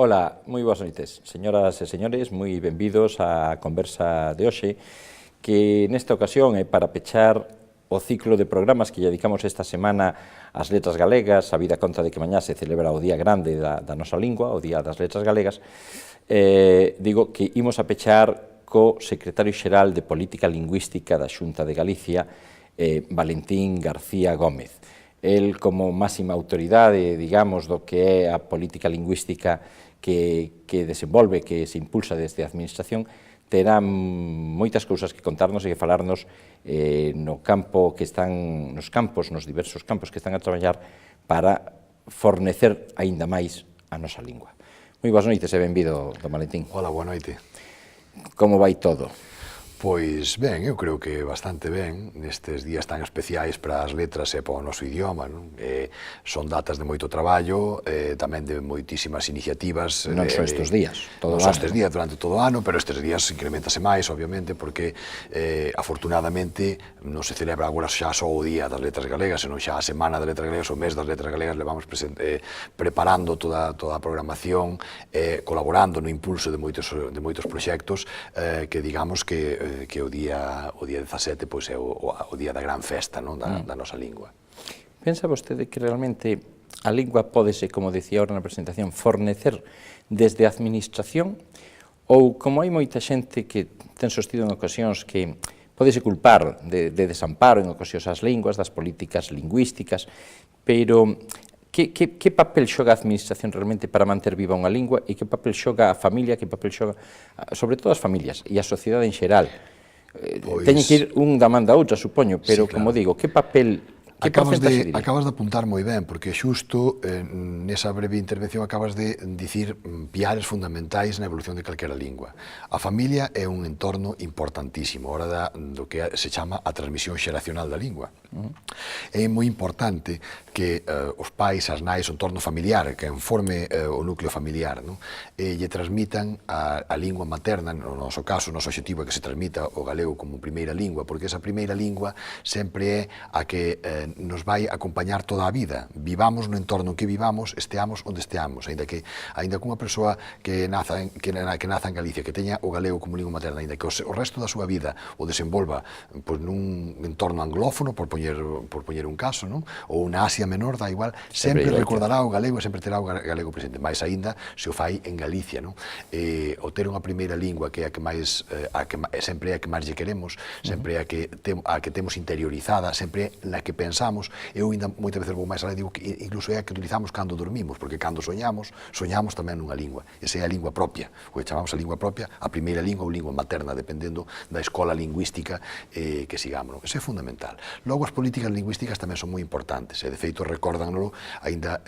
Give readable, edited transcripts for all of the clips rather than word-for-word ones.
Ola, moi boas noites, señoras e señores, moi benvidos á conversa de hoxe, que nesta ocasión é para pechar o ciclo de programas que lle dedicamos esta semana ás letras galegas, a vida conta de que mañá se celebra o Día Grande da nosa lingua, o Día das Letras Galegas. Digo que imos a pechar co secretario xeral de Política Lingüística da Xunta de Galicia, Valentín García Gómez. El, como máxima autoridade, digamos, do que é a política lingüística que desenvolve, que se impulsa desde a Administración, terá moitas cousas que contarnos e que falarnos nos diversos campos que están a traballar para fornecer aínda máis a nosa lingua. Moi boas noites e benvido, don Valentín. Hola, boa noite. Como vai todo? Pois ben, eu creo que bastante ben nestes días tan especiais para as letras e para o noso idioma, non? Son datas de moito traballo, tamén de moitísimas iniciativas. Non só estes días, todo o ano. Non só estes días, durante todo o ano, pero estes días incrementase máis, obviamente, porque afortunadamente non se celebra agora xa só o Día das Letras Galegas, senón xa a Semana das Letras Galegas, o mes das Letras Galegas, levamos preparando toda a programación, colaborando no impulso de moitos proxectos que digamos que o día 17 pois, é o día da gran festa, non? Da nosa lingua. Pensa vostede que realmente a lingua pódese, como decía ahora na presentación, fornecer desde a Administración, ou como hai moita xente que ten sostido en ocasións que pódese culpar de desamparo en ocasións as linguas, das políticas lingüísticas, pero que papel xoga a Administración realmente para manter viva unha lingua e que papel xoga a familia, que papel xoga, sobre todo as familias e a sociedade en xeral? Teñen que ir un da man da outra, supoño, pero, como digo, que papel... Acabas de apuntar moi ben, porque xusto nesa breve intervención acabas de dicir piares fundamentais na evolución de calquera lingua. A familia é un entorno importantísimo, hora do que se chama a transmisión xeracional da lingua. É moi importante que os pais, as nais, o entorno familiar, que forme o núcleo familiar, lle transmitan a lingua materna, no noso caso, o noso objetivo é que se transmita o galego como primeira lingua, porque esa primeira lingua sempre é a que nos vai acompañar toda a vida. Vivamos no entorno en que vivamos, esteamos onde esteamos, aínda que unha persoa que naza en Galicia, que teña o galego como lingua materna, aínda que o resto da súa vida o desenvolva nun entorno anglófono, por poñer un caso, ou na Asia Menor, da igual, sempre recordará o galego e sempre terá o galego presente, máis aínda se o fai en Galicia. O ter unha primeira lingua que é a que máis, sempre é a que máis lle queremos, sempre é a que temos interiorizada, sempre é na que pensamos. Eu ainda moitas veces vou máis alá e digo que incluso é a que utilizamos cando dormimos, porque cando soñamos tamén nunha lingua. Esa é a lingua propia, o que chamamos a lingua propia, a primeira lingua ou lingua materna, dependendo da escola lingüística que sigamos. Eso é fundamental. Logo, as políticas lingüísticas tamén son moi importantes, e de feito recórdanlo ainda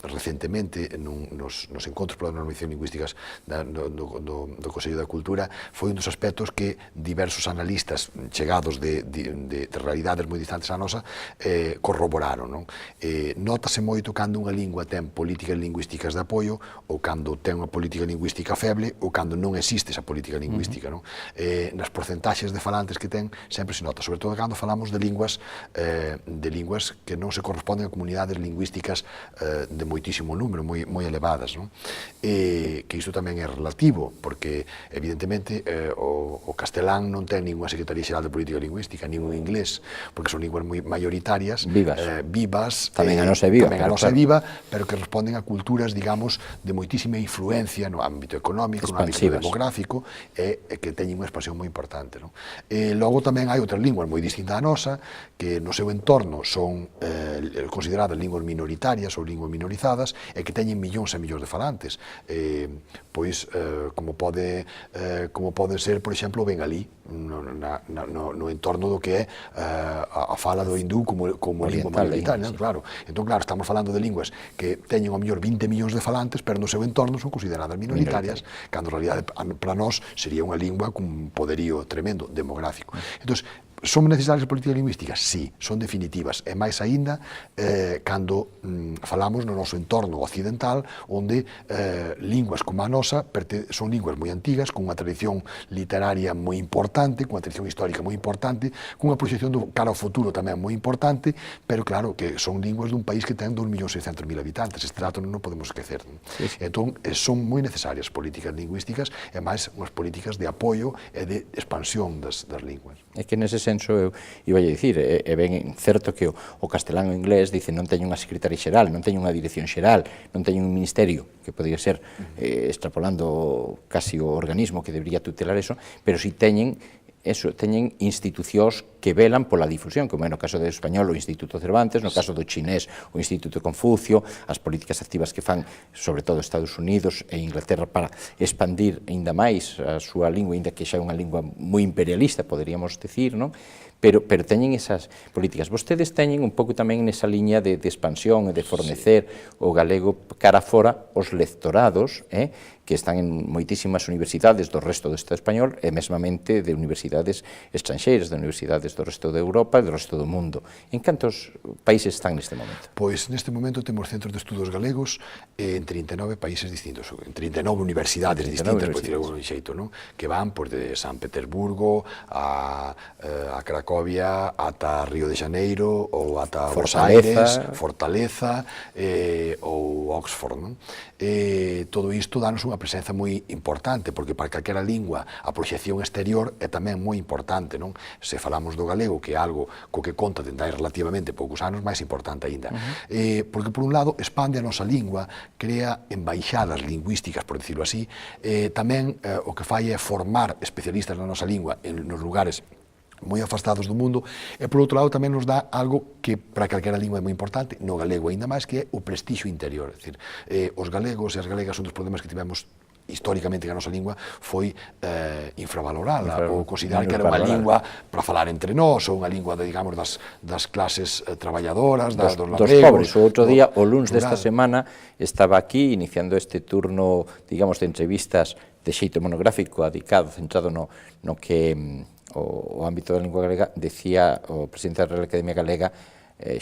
recentemente nos encontros para a normalización lingüísticas do Consello da Cultura, foi un dos aspectos que diversos analistas chegados de realidades moi distantes á nosa corroboraron. Nótase moito cando unha lingua ten políticas lingüísticas de apoio ou cando ten unha política lingüística feble ou cando non existe esa política lingüística. Nas porcentaxes de falantes que ten sempre se nota, sobre todo cando falamos de linguas que non se corresponden a comunidades lingüísticas de moitísimo número, moi elevadas. Que isto tamén é relativo, porque evidentemente o castelán non ten ninguna Secretaría Xeral de Política Lingüística, nin un inglés, porque son linguas moi maioritarias, vivas, tamén a nosa é viva, pero que responden a culturas, digamos, de moitísima influencia no ámbito económico, no ámbito demográfico, e que teñen unha expansión moi importante. Logo tamén hai outras linguas moi distintas a nosa, que que no seu entorno son consideradas linguas minoritarias ou linguas minorizadas e que teñen millóns e millóns de falantes, pois como pode ser, por exemplo, o bengalí no entorno do que é a fala do hindú como lingua minoritaria, claro. Entón, claro, estamos falando de linguas que teñen ao mellor 20 millóns de falantes, pero no seu entorno son consideradas minoritarias, cando en realidade para nós sería unha lingua cun poderío tremendo demográfico. Entón, son necesarias políticas lingüísticas? Sí, son definitivas, e máis aínda cando falamos no noso entorno occidental, onde linguas como a nosa son linguas moi antigas, con unha tradición literaria moi importante, con unha tradición histórica moi importante, con unha proxección cara ao futuro tamén moi importante, pero claro que son linguas dun país que ten 2.600.000 habitantes, este dato non podemos esquecer. Entón, son moi necesarias políticas lingüísticas, e máis unhas políticas de apoio e de expansión das linguas. É que nese senso eu iba a dicir, é ben certo que o castelán e o inglés dicen non teñen unha secretaria xeral, non teñen unha dirección xeral, non teñen un ministerio, que podría ser extrapolando casi o organismo que debería tutelar eso, pero si teñen institucións que velan pola difusión, como é no caso do español o Instituto Cervantes, no caso do chinés o Instituto Confucio, as políticas activas que fan, sobre todo Estados Unidos e Inglaterra, para expandir ainda máis a súa lingua, ainda que xa é unha lingua moi imperialista, poderíamos decir, non? Pero teñen esas políticas. Vostedes teñen un pouco tamén nesa liña de expansión e de fornecer o galego cara fora os lectorados, que están en moitísimas universidades do resto do Estado español e mesmamente de universidades estranxeiras, de universidades do resto de Europa e do resto do mundo. En cantos países están neste momento? Pois neste momento temos centros de estudos galegos en 39 países distintos, en 39 universidades distintas, por decirlo de algún xeito, que van de San Petersburgo a Cracovia ata Río de Janeiro ou ata Buenos Aires, Fortaleza ou Oxford. Todo isto danos unha presenza moi importante, porque para calquera lingua a proxección exterior é tamén moi importante. Se falamos do galego, que é algo co que conta dende hai relativamente poucos anos, máis importante aínda. Porque, por un lado, expande a nosa lingua, crea embaixadas lingüísticas, por decirlo así, tamén o que fai é formar especialistas na nosa lingua nos lugares moi afastados do mundo, e por outro lado tamén nos dá algo que para calquera lingua é moi importante, no galego aínda máis, que é o prestixio interior. É dicir, os galegos e as galegas son dos problemas que tivemos históricamente que a nosa lingua foi infravalorada, ou considerar que era unha lingua para falar entre nós, ou unha lingua, digamos, das clases traballadoras, dos pobres. O outro día, o luns desta semana, estaba aquí iniciando este turno, digamos, de entrevistas de xeito monográfico, dedicado, centrado no que o ámbito da lingua galega, decía o presidente da Real Academia Galega,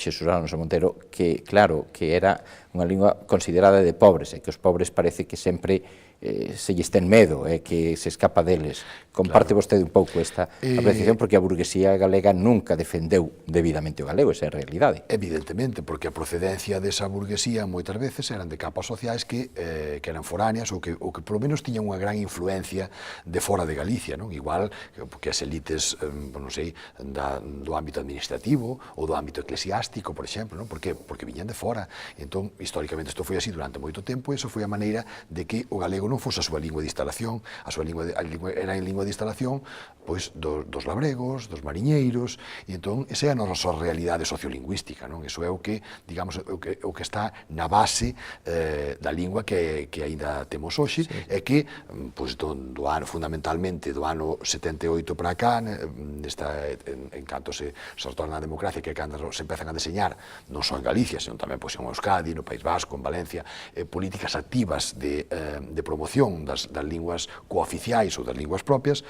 Xesús Alonso Montero, que, claro, que era unha lingua considerada de pobres, e que os pobres parece que sempre se lles ten medo, que se escapa deles. Comparte vostede un pouco esta apreciación, porque a burguesía galega nunca defendeu debidamente o galego, esa é a realidade. Evidentemente, porque a procedencia desa burguesía moitas veces eran de capas sociais que eran foráneas ou que polo menos tiñan unha gran influencia de fora de Galicia, igual que as elites, non sei, do ámbito administrativo ou do ámbito eclesiástico, por exemplo, porque viñan de fora. Entón, históricamente, isto foi así durante moito tempo, e iso foi a maneira de que o galego non fose a súa lingua de instalación, era en lingua de instalación pois dos labregos, dos mariñeiros, e entón esa é a nosa realidade sociolingüística, iso é o que, digamos, o que está na base da lingua que aínda temos hoxe, e que, pois, fundamentalmente do ano 78 para cá, en canto se retorna a democracia, que é cando se empezan a deseñar, non só en Galicia, senón tamén en Euskadi, no País Vasco, en Valencia, políticas activas de promoción das linguas cooficiais ou das linguas propias,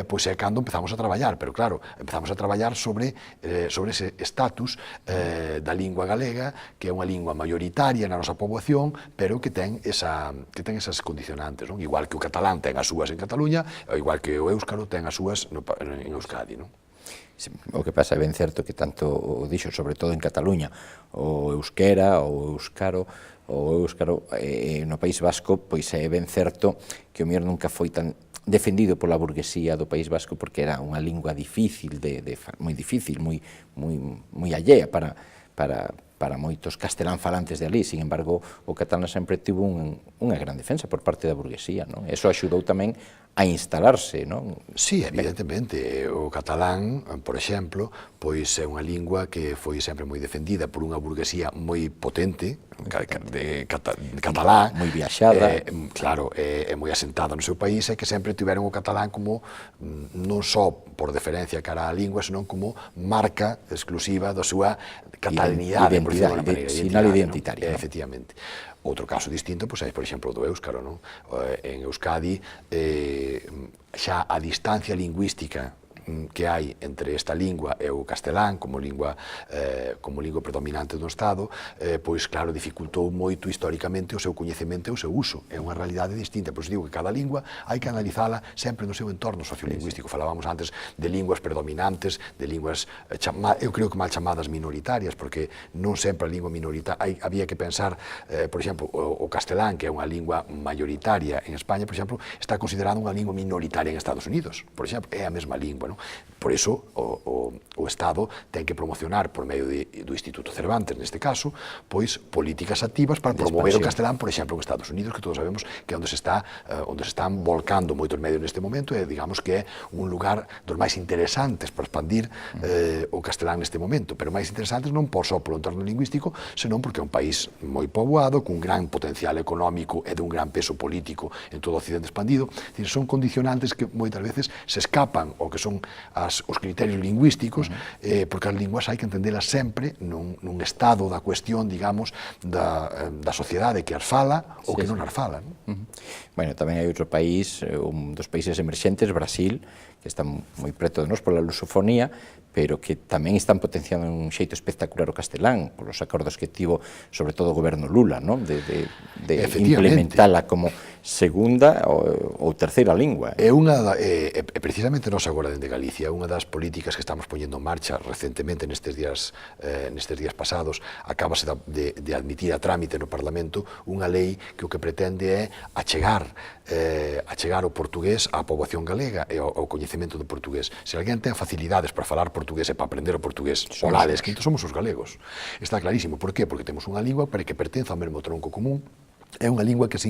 pois é cando empezamos a traballar, pero claro, empezamos a traballar sobre ese estatus da lingua galega, que é unha lingua maioritaria na nosa poboación, pero que ten esas condicionantes, igual que o catalán ten as súas en Cataluña, ou igual que o éuskaro ten as súas en Euskadi. O que pasa é ben certo que tanto o dixo, sobre todo en Cataluña, o euskera, o euskaro, no País Vasco, pois é ben certo que o mellor nunca foi tan defendido pola burguesía do País Vasco, porque era unha lingua difícil, moi difícil, moi allea para moitos castelán falantes de ali. Sin embargo, o catalán sempre tivo unha gran defensa por parte da burguesía. Eso axudou tamén a instalarse, non? Sí, evidentemente. O catalán, por exemplo, pois é unha lingua que foi sempre moi defendida por unha burguesía moi potente, catalá, moi viaxada, claro, é moi asentada no seu país, e que sempre tiveron o catalán como non só por deferencia cara á lingua, senón como marca exclusiva da súa catalanidade, por decirlo de alguna maneira, sinal identitario. Efectivamente. Outro caso distinto, pois, é, por exemplo, do éuscaro, non? En Euskadi, xa a distancia lingüística que hai entre esta lingua e o castelán como lingua predominante do Estado, pois claro, dificultou moito históricamente o seu coñecemento e o seu uso. É unha realidade distinta, pois digo que cada lingua hai que analizala sempre no seu entorno sociolingüístico. Falábamos antes de linguas predominantes, de linguas, eu creo que mal chamadas minoritarias, porque non sempre a lingua minoritaria, había que pensar, por exemplo, o castelán, que é unha lingua mayoritaria en España, por exemplo, está considerada unha lingua minoritaria en Estados Unidos, por exemplo, é a mesma lingua, non? Por iso, o Estado ten que promocionar, por medio do Instituto Cervantes, neste caso, pois políticas activas para promover o castelán, por exemplo, en Estados Unidos, que todos sabemos que é onde se están volcando moitos medios neste momento, e digamos que é un lugar dos máis interesantes para expandir o castelán neste momento, pero máis interesantes non só polo entorno lingüístico, senón porque é un país moi poboado, cun gran potencial económico e dun gran peso político en todo o occidente expandido. Son condicionantes que moitas veces se escapan ao que son os criterios lingüísticos, porque as linguas hai que entendelas sempre nun estado da cuestión, digamos, da sociedade que as fala ou que non as fala. Bueno, tamén hai outro país, un dos países emerxentes, Brasil, que está moi preto de nós pola lusofonía, pero que tamén están potenciando un xeito espectacular o castelán, polos acordos que tivo, sobre todo, o goberno Lula, non? De implementala como segunda ou terceira lingua. É precisamente nós agora dende Galicia, unha das políticas que estamos poñendo en marcha recentemente nestes días pasados, acabase de admitir a trámite no Parlamento unha lei que o que pretende é achegar o portugués á poboación galega e ao coñecemento do portugués. Se alguén ten facilidades para falar portugués e para aprender o portugués oral e escrito, somos os galegos. Está clarísimo. Por qué? Porque temos unha lingua que pertence ao mesmo tronco común, é unha lingua que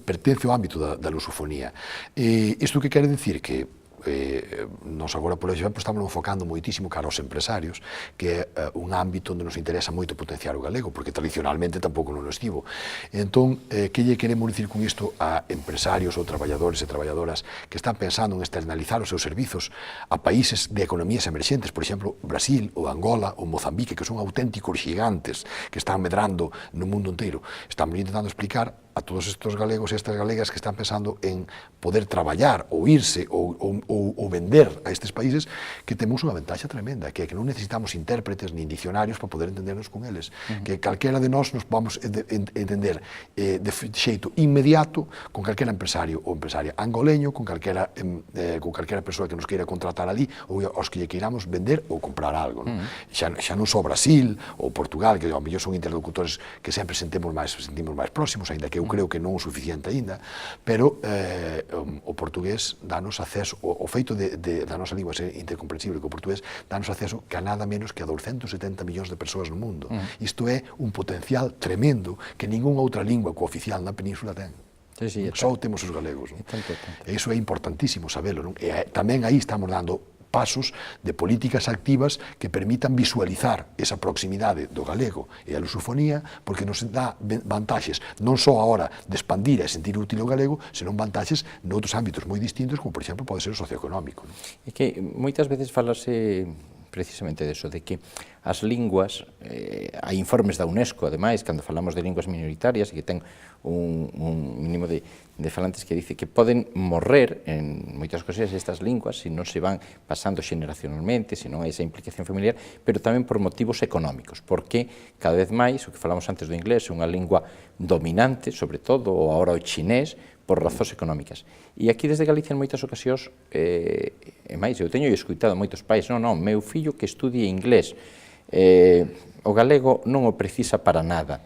pertence ao ámbito da lusofonía. Isto que quere dicir que nós agora, por exemplo, estamos enfocando moitísimo cara aos empresarios, que é un ámbito onde nos interesa moito potenciar o galego, porque tradicionalmente tampouco non o estivo. Entón, que lle queremos dicir con isto a empresarios ou traballadores e traballadoras que están pensando en externalizar os seus servizos a países de economías emerxentes, por exemplo, Brasil, ou Angola, ou Mozambique, que son auténticos gigantes que están medrando no mundo inteiro? Estamos intentando explicar a todos estes galegos e estas galegas que están pensando en poder traballar ou irse ou vender a estes países, que temos unha ventaxa tremenda, que é que non necesitamos intérpretes nin dicionarios para poder entendernos con eles, que calquera de nós nos vamos entender de xeito inmediato con calquera empresario ou empresaria angoleño, con calquera persoa que nos queira contratar ali, ou aos que lle queiramos vender ou comprar algo. Xa non só Brasil ou Portugal, que ao mellor son interlocutores que sempre sentimos máis próximos, aínda que eu creo que non o suficiente aínda, pero o portugués danos acceso, o feito da nosa lingua ser intercomprensible co portugués, danos acceso que a nada menos que a 270 millóns de persoas no mundo. Isto é un potencial tremendo que ningunha outra lingua cooficial na península ten. Só temos os galegos. E iso é importantísimo sabelo. E tamén aí estamos dando pasos de políticas activas que permitan visualizar esa proximidade do galego e a lusofonía, porque nos dá vantaxes non só a hora de expandir e sentir útil o galego, senón vantaxes noutros ámbitos moi distintos, como por exemplo pode ser o socioeconómico. É que moitas veces falase precisamente deso, de que as linguas, hai informes da UNESCO, ademais, cando falamos de linguas minoritarias, e que ten un mínimo de falantes que dice que poden morrer en moitas cosas estas linguas se non se van pasando xeneracionalmente, se non hai esa implicación familiar, pero tamén por motivos económicos, porque cada vez máis, o que falamos antes do inglés, é unha lingua dominante, sobre todo, ou agora o chinés, por razóns económicas. E aquí desde Galicia en moitas ocasións, e máis, eu teño escuitado moitos pais, non, meu fillo que estudie inglés, o galego non o precisa para nada.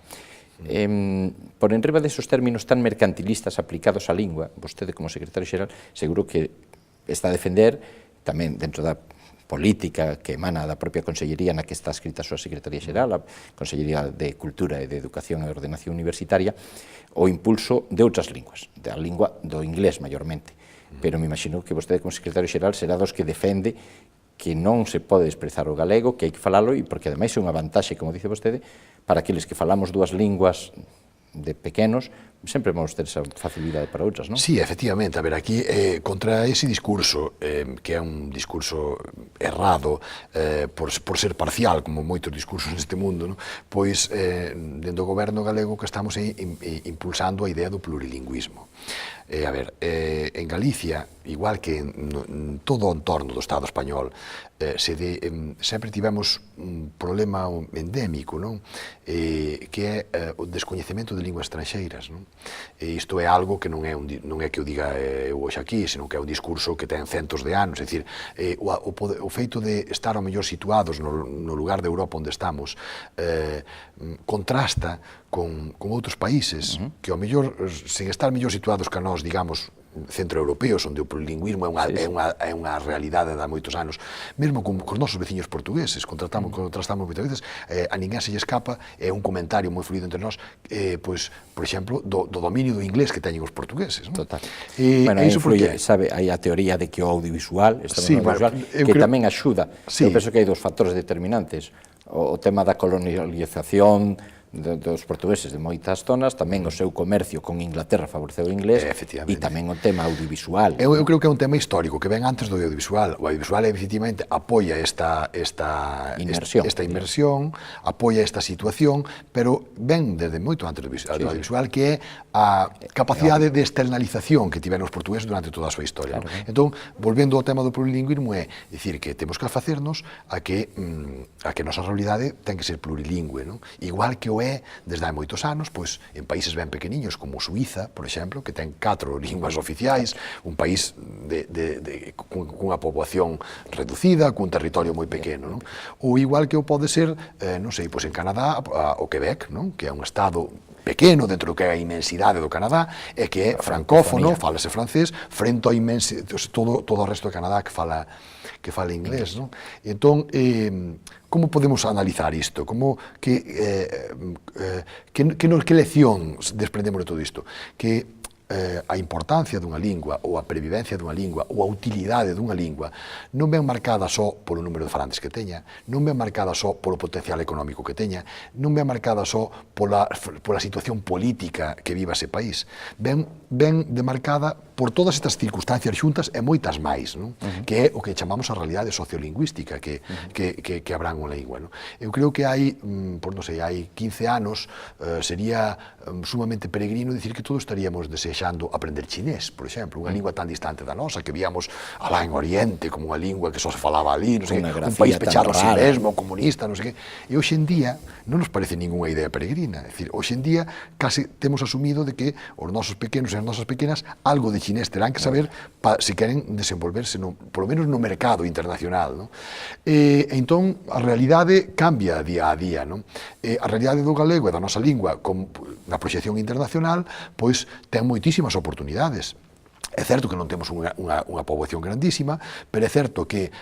Por enriba desos términos tan mercantilistas aplicados á lingua, vostede como secretario xeral seguro que está a defender, tamén dentro da política que emana da propia Consellería na que está escrita a súa Secretaría Xeral, a Consellería de Cultura e de Educación e Ordenación Universitaria, o impulso de outras linguas, da lingua do inglés maiormente. Pero me imagino que vostede como Secretario Xeral será dos que defende que non se pode desprezar o galego, que hai que falalo, e porque ademais é unha vantaxe, como dice vostede, para aqueles que falamos dúas linguas de pequenos, sempre vamos ter esa facilidade para outras, non? Sí, efectivamente. A ver, aquí, contra ese discurso, que é un discurso errado, por ser parcial, como moitos discursos neste mundo, non? Pois, dentro do goberno galego que estamos impulsando a idea do plurilingüismo. A ver, en Galicia, igual que en todo o entorno do Estado español, sempre tivemos un problema endémico, non? Que é o descoñecemento de linguas estranxeiras, non? Isto é algo que non é que o diga eu hoxe aquí, senón que é un discurso que ten centos de anos. É dicir, o feito de estar ao mellor situados no lugar de Europa onde estamos contrasta con outros países que ao mellor, sen estar mellor situados que a nós, digamos, centroeuropeos, onde o plurilingüismo é unha realidade de moitos anos, mesmo con os nosos veciños portugueses, contrastamos moitas veces, a ninguén se lle escapa, é un comentario moi fluido entre nós, pois, por exemplo, do dominio do inglés que teñen os portugueses. Total. Bueno, influye, sabe, hai a teoría de que o audiovisual, que tamén axuda, eu penso que hai dos factores determinantes, o tema da colonialización dos portugueses de moitas zonas, tamén o seu comercio con Inglaterra favoreceu o inglés, e tamén o tema audiovisual. Eu creo que é un tema histórico, que ven antes do audiovisual. O audiovisual, efectivamente, apoia esta inmersión, apoia esta situación, pero ven desde moito antes do audiovisual, que é a capacidade de externalización que tiveron os portugueses durante toda a súa historia. Entón, volvendo ao tema do plurilingüismo, é dicir que temos que facernos a que a nosa realidade ten que ser plurilingüe, igual que o é desde hai moitos anos, pois en países ben pequeniños como Suíza, por exemplo, que ten 4 linguas oficiais, un país cunha poboación reducida, cun territorio moi pequeno, ou igual que o pode ser, non sei, pois en Canadá, o Quebec, que é un estado pequeno dentro do que é a inmensidade do Canadá, e que é francófono, falase francés, frente ao todo o resto de Canadá que fala inglés. Entón, como podemos analizar isto? Que lección desprendemos de todo isto? Que a importancia dunha lingua, ou a previvencia dunha lingua, ou a utilidade dunha lingua, non ven marcada só polo número de falantes que teña, non ven marcada só polo potencial económico que teña, non ven marcada só pola situación política que viva ese país, ven demarcada por todas estas circunstancias xuntas e moitas máis, que é o que chamamos a realidade sociolingüística que abran unha lingua. Eu creo que hai 15 anos sería sumamente peregrino dicir que todos estaríamos desexando aprender chinés, por exemplo, unha lingua tan distante da nosa, que víamos alá en Oriente como unha lingua que só se falaba ali, un país pechado a si mesmo, comunista, non sei que. E hoxe en día non nos parece ninguna idea peregrina. É dicir, hoxe en día case temos asumido de que os nosos pequenos e as nosas pequenas algo de chinés terán que saber se queren desenvolverse, polo menos no mercado internacional. Entón, a realidade cambia día a día. A realidade do galego e da nosa lingua na proxección internacional, pois ten moitísimas oportunidades. É certo que non temos unha poboación grandísima, pero é certo que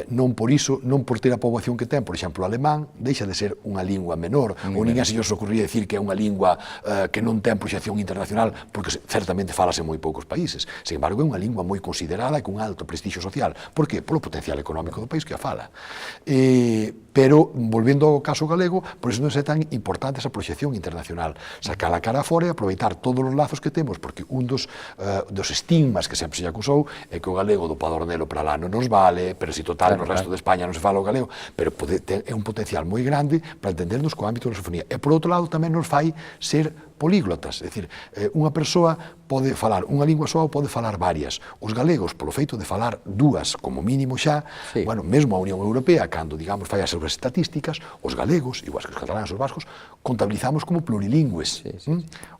non por iso, non por ter a poboación que ten, por exemplo, o alemán, deixa de ser unha lingua menor, ou ninguén se lles ocurría decir que é unha lingua que non ten proxección internacional, porque certamente falase en moi poucos países. Sin embargo, é unha lingua moi considerada e con alto prestixio social. Por que? Polo potencial económico do país que a fala. Pero, volvendo ao caso galego, por iso non é tan importante esa proxección internacional. Sacar a cara fora e aproveitar todos os lazos que temos, porque un dos estigmas que sempre se acusou é que o galego do Padornelo para lá non nos vale, pero si total no resto de España non se fala o galego, pero é un potencial moi grande para entendernos co ámbito da lusofonía. E, por outro lado, tamén nos fai ser políglotas, é dicir, unha persoa pode falar unha lingua só ou pode falar varias. Os galegos, polo feito de falar dúas como mínimo xa, mesmo a Unión Europea, cando, digamos, fai as súas estatísticas, os galegos, igual que os cataláns e os vascos, contabilizamos como plurilingües.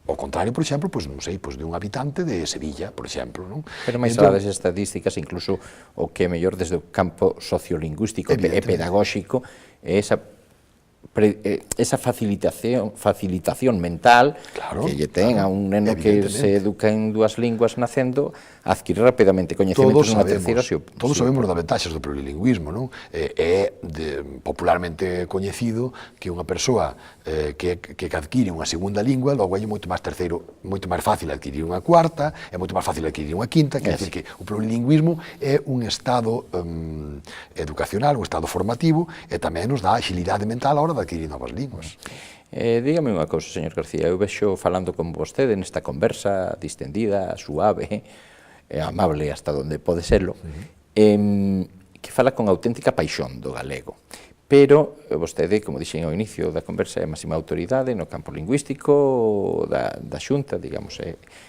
O contrario, por exemplo, non sei, de un habitante de Sevilla, por exemplo. Pero máis alá das estadísticas, incluso o que é mellor desde o campo sociolingüístico e pedagóxico é esa esa facilitación mental que lle ten a un neno que se educa en dúas linguas nacendo, adquirir rapidamente coñecementos nunha terceira. Todos sabemos das ventaxas do plurilingüismo, non? É popularmente coñecido que unha persoa que adquire unha segunda lingua, logo é moito máis fácil adquirir unha cuarta, é moito máis fácil adquirir unha quinta, quer dizer que o plurilingüismo é un estado educacional, un estado formativo, e tamén nos dá agilidade mental a hora de adquirir novas linguas. Dígame unha cousa, señor García, eu vexo falando con vostede nesta conversa distendida, suave, amable hasta onde pode serlo, que fala con auténtica paixón do galego. Pero vostede, como dixen ao inicio da conversa, é a máxima autoridade no campo lingüístico da Xunta, digamos,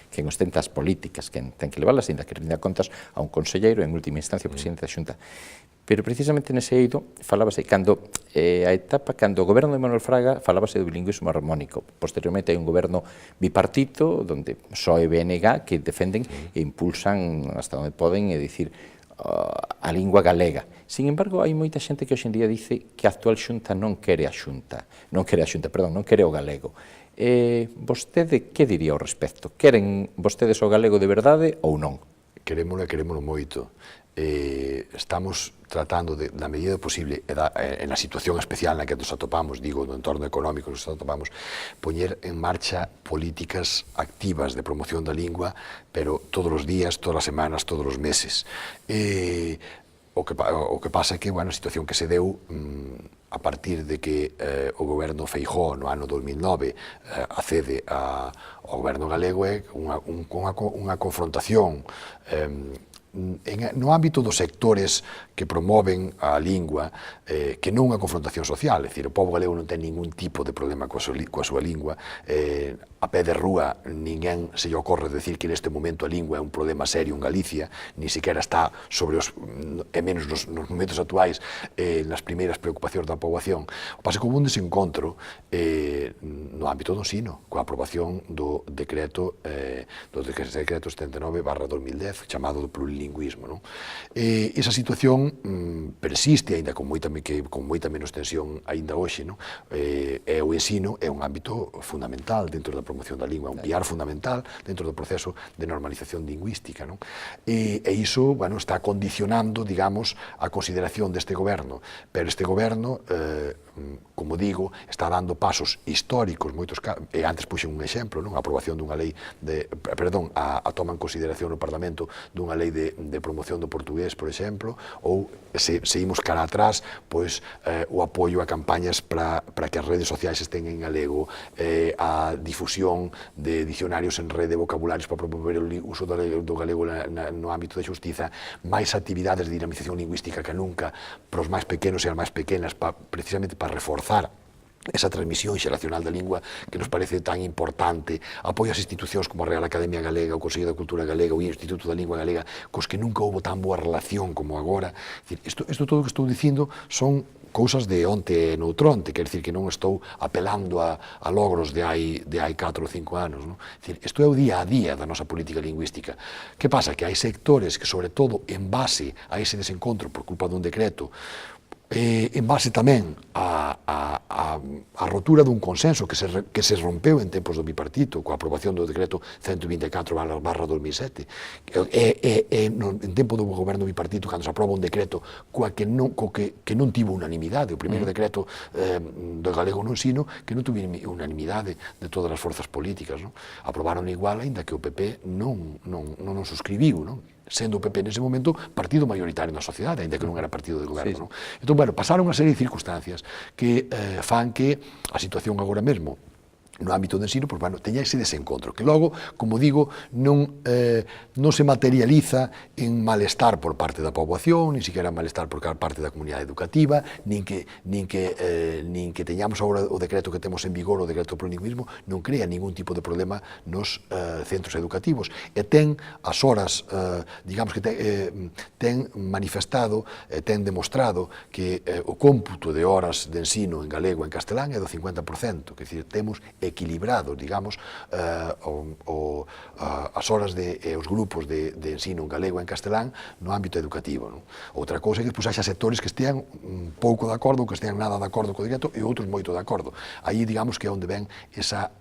quen ostenta as políticas, quen ten que leválas, ainda que rinda contas a un conselleiro, en última instancia, o presidente da Xunta. Pero precisamente nese eido falábase cando a etapa cando o goberno de Manuel Fraga falábase do bilingüismo harmónico. Posteriormente hai un goberno bipartito onde PSOE e BNG que defenden e impulsan hasta onde poden, é dicir, a lingua galega. Sin embargo, hai moita xente que hoxe en día dice que a actual Xunta non quere o galego. Vostede que diría ao respecto? Queren vostedes o galego de verdade ou non? Querémolo moito. Estamos tratando, na medida posible, en a situación especial na que nos atopamos, digo, no entorno económico nos atopamos, poñer en marcha políticas activas de promoción da lingua, pero todos os días, todas as semanas, todos os meses. O que pasa é que, a situación que se deu a partir de que o goberno Feijóo no ano 2009 accede ao goberno galego é unha confrontación no ámbito dos sectores que promoven a lingua, que non unha confrontación social, é dicir, o povo galego non ten ningún tipo de problema coa súa lingua, a pé de rúa ninguén se lle ocorre decir que neste momento a lingua é un problema serio en Galicia, ni sequera está sobre e menos nos momentos actuais nas primeiras preocupacións da poboación. O pase que houve un desencontro no ámbito do ensino, coa aprobación do decreto 79/2010, chamado do plurilingüismo. Esa situación persiste, aínda con moita menos tensión aínda hoxe. E o ensino é un ámbito fundamental dentro da promoción da lingua, un pilar fundamental dentro do proceso de normalización lingüística. E iso está condicionando, digamos, a consideración deste goberno, pero este goberno, como digo, está dando pasos históricos, e antes puxen un exemplo, a aprobación dunha lei a toma en consideración no Parlamento dunha lei de promoción do portugués, por exemplo, ou se imos cara atrás, pois o apoio a campañas para que as redes sociais estén en galego, a difusión de dicionarios en rede, vocabularios para promover o uso do galego no ámbito da xustiza, máis actividades de dinamización lingüística que nunca para os máis pequenos e as máis pequenas, precisamente para reforzar esa transmisión xeracional da lingua que nos parece tan importante, apoio as institucións como a Real Academia Galega, o Consello da Cultura Galega, o Instituto da Lingua Galega, cos que nunca houve tan boa relación como agora. Isto todo o que estou dicindo son cousas de onte e noutronte, quer dicir que non estou apelando a logros de hai 4 ou 5 anos. Isto é o día a día da nosa política lingüística. Que pasa? Que hai sectores que, sobre todo, en base a ese desencontro por culpa dun decreto, en base tamén a rotura dun consenso que se rompeu en tempos do bipartito coa aprobación do decreto 124/2007 en tempo do goberno bipartito, cando se aproba un decreto que non tivo unanimidade, o primeiro decreto do galego no ensino que non tuvo unanimidade de todas as forzas políticas. Aprobaron igual, aínda que o PP non suscribiu, sendo o PP nese momento partido mayoritario na sociedade, aínda que non era partido de goberno. Entón, pasaron unha serie de circunstancias que fan que a situación agora mesmo no ámbito do ensino, teña ese desencontro, que logo, como digo, non se materializa en malestar por parte da poboación, nin siquiera malestar por parte da comunidade educativa, nin que teñamos agora o decreto que temos en vigor, o decreto do plurilingüismo, non crea ningún tipo de problema nos centros educativos. E ten as horas, digamos que ten manifestado, ten demostrado que o cómputo de horas de ensino en galego e en castelán é do 50%, que temos equilibrados, digamos, as horas os grupos de ensino en galego e en castelán no ámbito educativo. Outra cousa é que haxa sectores que estean pouco de acordo ou que estean nada de acordo co directo e outros moito de acordo. Aí, digamos, que é onde ven esa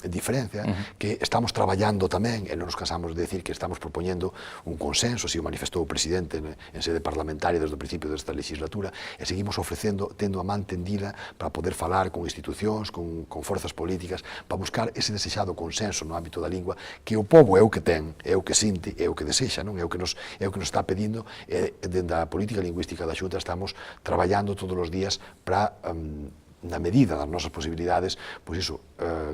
diferencia que estamos traballando tamén, e non nos cansamos de decir que estamos propoñendo un consenso, así o manifestou o presidente en sede parlamentaria desde o principio desta legislatura, e seguimos ofrecendo, tendo a man tendida para poder falar con institucións, con forzas políticas, para buscar ese desexado consenso no ámbito da lingua, que o pobo é o que ten, é o que sinte, é o que desexa, non? É o que nos está pedindo, e dende a política lingüística da Xunta estamos traballando todos os días para, na medida das nosas posibilidades, pois iso,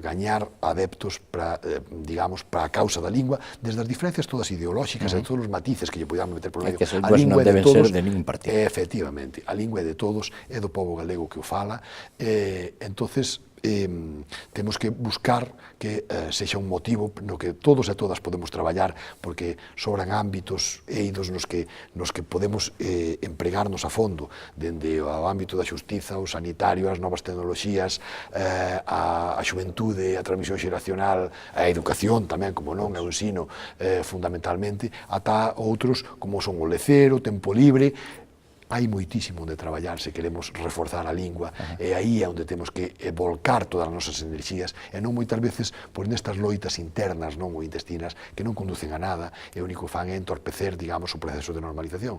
gañar adeptos para, digamos, para a causa da lingua, desde as diferencias todas ideolóxicas e todos os matices que lle podamos meter por medio. Que as linguas non deben ser de ningún partido. Efectivamente, a lingua é de todos, é do pobo galego que o fala, entonces temos que buscar que sexa un motivo no que todos e todas podemos traballar, porque sobran ámbitos eidos nos que podemos empregarnos a fondo, dende o ámbito da xustiza, o sanitario, as novas tecnoloxías, a xuventude, a transmisión xeracional, a educación tamén, como non, é o ensino fundamentalmente, ata outros como son o lecer, o tempo libre. Hai moitísimo onde traballar se queremos reforzar a lingua, e aí é onde temos que volcar todas as nosas enerxías, e non moitas veces pois nestas loitas internas, non, ou intestinas, que non conducen a nada, e o único fan é entorpecer, digamos, o proceso de normalización.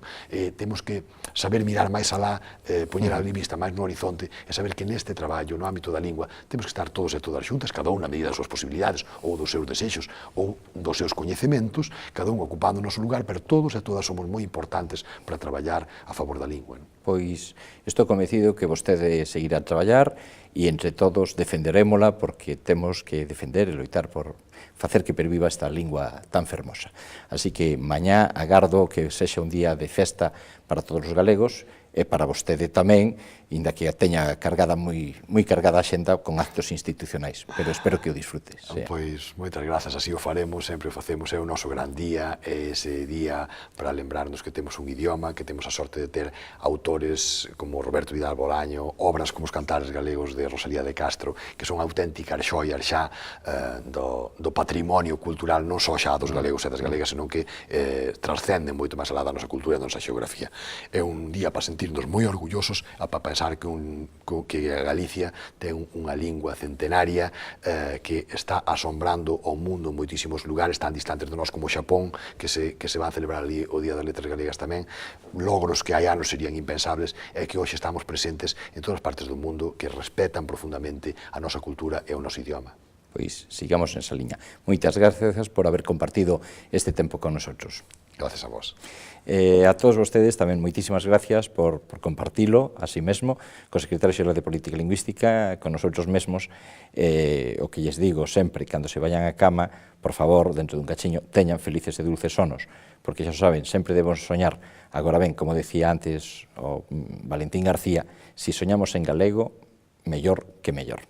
Temos que saber mirar máis alá, poñer a vista máis no horizonte, e saber que neste traballo, no ámbito da lingua, temos que estar todos e todas xuntas, cada un na medida das súas posibilidades, ou dos seus desexos, ou dos seus coñecementos, cada un ocupando o noso lugar, pero todos e todas somos moi importantes para traballar a favor da lingua. Pois estou convencido que vostede seguirá a traballar e entre todos defenderémola, porque temos que defender e loitar por facer que perviva esta lingua tan fermosa. Así que mañá agardo que sexa un día de festa para todos os galegos e para vostede tamén, inda que a teña cargada moi cargada a xenda con actos institucionais, pero espero que o disfrutes. Pois moitas grazas, así o faremos, sempre o facemos, é o noso gran día, é ese día para lembrarnos que temos un idioma, que temos a sorte de ter autores como Roberto Vidal Bolaño, obras como os Cantares Galegos de Rosalía de Castro, que son auténticas xoias xa do patrimonio cultural, non só xa dos galegos e das galegas, senón que trascenden moito máis alá da nosa cultura e da nosa xeografía. É un día para sentirnos moi orgullosos, para pensar que a Galicia ten unha lingua centenaria que está asombrando o mundo en moitísimos lugares tan distantes de nós como o Xapón, que se van a celebrar ali o Día das Letras Galegas tamén, logros que hai anos serían impensables, e que hoxe estamos presentes en todas as partes do mundo que respetan profundamente a nosa cultura e o noso idioma. Pois sigamos nesa liña. Moitas gracias por haber compartido este tempo con nosotros. Gracias a vos. A todos vostedes tamén moitísimas gracias por compartilo así mesmo co secretario xeral de Política Lingüística, con nosotros mesmos. O que lles digo sempre, cando se vayan a cama, por favor, dentro dun cachiño, teñan felices e dulces sonos, porque xa saben, sempre debemos soñar. Agora ben, como decía antes o Valentín García, si soñamos en galego, mellor que mellor.